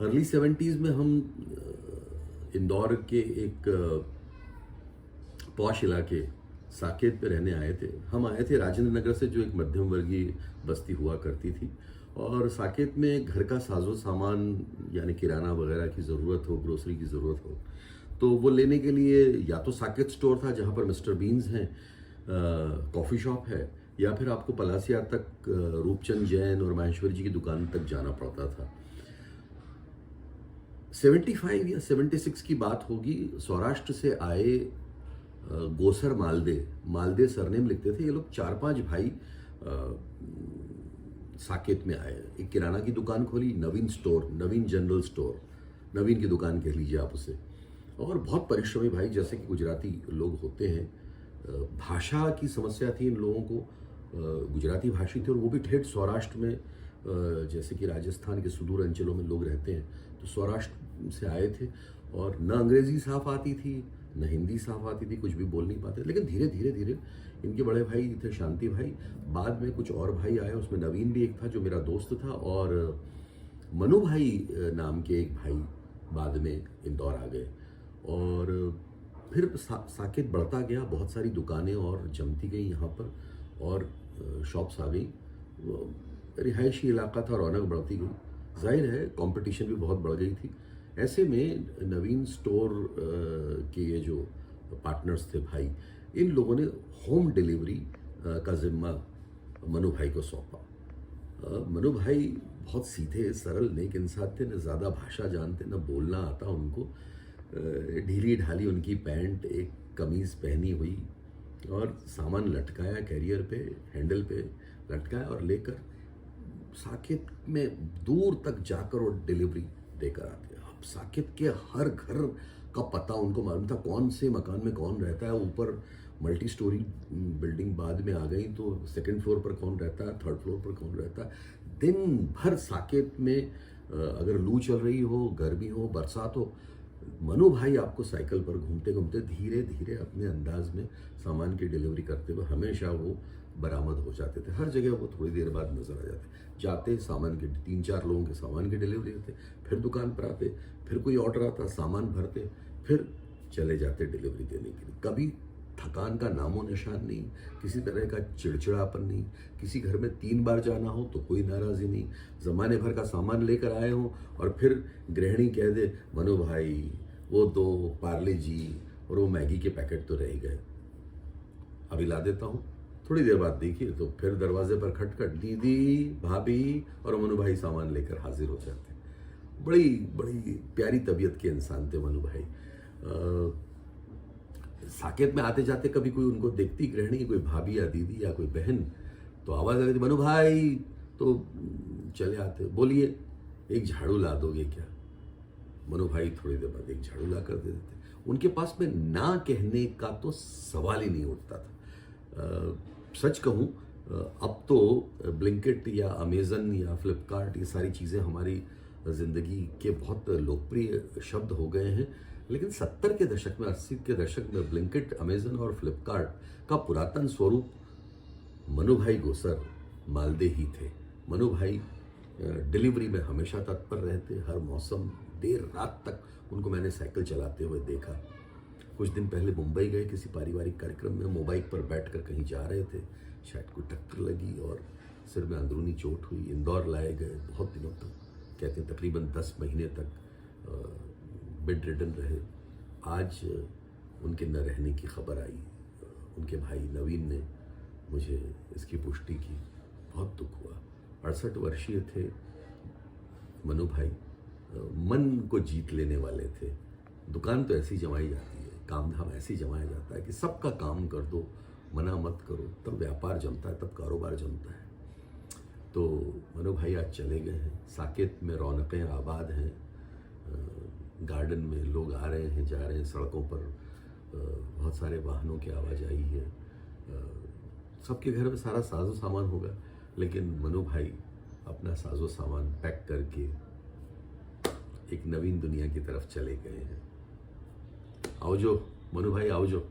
Early 70s में हम इंदौर के एक पॉश इलाके साकेत पे रहने आए थे। हम आए थे राजेंद्र नगर से, जो एक मध्यम वर्गीय बस्ती हुआ करती थी। और साकेत में घर का साजो सामान यानी किराना वगैरह की ज़रूरत हो, ग्रोसरी की ज़रूरत हो, तो वो लेने के लिए या तो साकेत स्टोर था जहाँ पर मिस्टर बीन्स हैं, कॉफ़ी शॉप है, या फिर आपको पलासिया तक रूपचंद जैन और माहेश्वर जी की दुकान तक जाना पड़ता था। 75 या 76 की बात होगी। सौराष्ट्र से आए गोसर मालदे सरनेम लिखते थे ये लोग, 4-5 भाई साकेत में आए। एक किराना की दुकान खोली, नवीन स्टोर, नवीन जनरल स्टोर, नवीन की दुकान कह लीजिए आप उसे। और बहुत परिश्रमी भाई, जैसे कि गुजराती लोग होते हैं। भाषा की समस्या थी इन लोगों को, गुजराती भाषी थे, और वो भी ठेठ सौराष्ट्र में, जैसे कि राजस्थान के सुदूर अंचलों में लोग रहते हैं, तो सौराष्ट्र से आए थे। और न अंग्रेज़ी साफ आती थी, न हिंदी साफ आती थी, कुछ भी बोल नहीं पाते। लेकिन धीरे धीरे धीरे इनके बड़े भाई थे शांति भाई, बाद में कुछ और भाई आए, उसमें नवीन भी एक था जो मेरा दोस्त था, और मनु भाई नाम के एक भाई बाद में इंदौर आ गए। और फिर साकेत बढ़ता गया, बहुत सारी दुकानें और जमती गई यहाँ पर, और शॉप्स आ गई, रिहायशी इलाका था, रौनक बढ़ती गई। जाहिर है कंपटीशन भी बहुत बढ़ गई थी। ऐसे में नवीन स्टोर के ये जो पार्टनर्स थे भाई, इन लोगों ने होम डिलीवरी का जिम्मा मनु भाई को सौंपा। मनु भाई बहुत सीधे सरल नेक इंसान थे, न ज़्यादा भाषा जानते, न बोलना आता उनको। ढीली ढाली उनकी पैंट, एक कमीज़ पहनी हुई, और सामान लटकाया कैरियर पे, हैंडल पे लटकाया, और लेकर साकेत में दूर तक जाकर और डिलीवरी देकर आते। अब साकेत के हर घर का पता उनको मालूम था, कौन से मकान में कौन रहता है। ऊपर मल्टी स्टोरी बिल्डिंग बाद में आ गई, तो सेकंड फ्लोर पर कौन रहता है, थर्ड फ्लोर पर कौन रहता है। दिन भर साकेत में अगर लू चल रही हो, गर्मी हो, बरसात हो, मनु भाई आपको साइकिल पर घूमते घूमते धीरे धीरे अपने अंदाज में सामान की डिलीवरी करते हुए हमेशा वो बरामद हो जाते थे। हर जगह वो थोड़ी देर बाद नजर आ जाते सामान के, 3-4 लोगों के सामान की डिलीवरी होते, फिर दुकान पर आते, फिर कोई ऑर्डर आता, सामान भरते, फिर चले जाते डिलीवरी देने के लिए। कभी थकान का नामो निशान नहीं, किसी तरह का चिड़चिड़ापन नहीं। किसी घर में 3 बार जाना हो तो कोई नाराज़ी नहीं। ज़माने भर का सामान लेकर आए हों और फिर गृहिणी कह दे, मनु भाई वो 2 पार्ले जी और वो मैगी के पैकेट तो रह गए, अभी ला देता हूँ। थोड़ी देर बाद देखिए तो फिर दरवाजे पर खटखट, दीदी, भाभी, और मनु भाई सामान लेकर हाजिर हो जाते। बड़ी बड़ी प्यारी तबीयत के इंसान थे मनु भाई। साकेत में आते जाते कभी कोई उनको देखती गृहिणी, कोई भाभी या दीदी या कोई बहन, तो आवाज़ आ गई, मनु भाई, तो चले आते। बोलिए, एक झाड़ू ला दोगे क्या? मनु भाई थोड़ी देर बाद एक झाड़ू ला कर दे देते। उनके पास में ना कहने का तो सवाल ही नहीं उठता था। सच कहूँ, अब तो ब्लिंकिट या अमेज़न या फ्लिपकार्ट, ये सारी चीज़ें हमारी ज़िंदगी के बहुत लोकप्रिय शब्द हो गए हैं। लेकिन 70 के दशक में, 80 के दशक में ब्लिंकिट, अमेज़न और फ्लिपकार्ट का पुरातन स्वरूप मनु भाई गोसर मालदे ही थे। मनु भाई डिलीवरी में हमेशा तत्पर रहते, हर मौसम, देर रात तक उनको मैंने साइकिल चलाते हुए देखा। कुछ दिन पहले मुंबई गए किसी पारिवारिक कार्यक्रम में, मोबाइल पर बैठकर कहीं जा रहे थे, शायद कोई टक्कर लगी और सिर में अंदरूनी चोट हुई। इंदौर लाए गए, बहुत दिनों तक, कहते हैं तकरीबन 10 महीने तक बेड रिडन रहे। आज उनके न रहने की खबर आई। उनके भाई नवीन ने मुझे इसकी पुष्टि की, बहुत दुख हुआ। 68 वर्षीय थे मनु भाई, मन को जीत लेने वाले थे। दुकान तो ऐसी जमाई जाती है, काम धाम ऐसी जमाया जाता है कि सबका काम कर दो, मना मत करो, तब व्यापार जमता है, तब कारोबार जमता है। तो मनु भाई आज चले गए हैं। साकेत में रौनकें आबाद हैं, गार्डन में लोग आ रहे हैं, जा रहे हैं, सड़कों पर बहुत सारे वाहनों की आवाजाही है। सबके घर में सारा साजो सामान होगा, लेकिन मनु भाई अपना साजो सामान पैक करके एक नवीन दुनिया की तरफ चले गए हैं। आओ जो मनु भाई, आओ जो।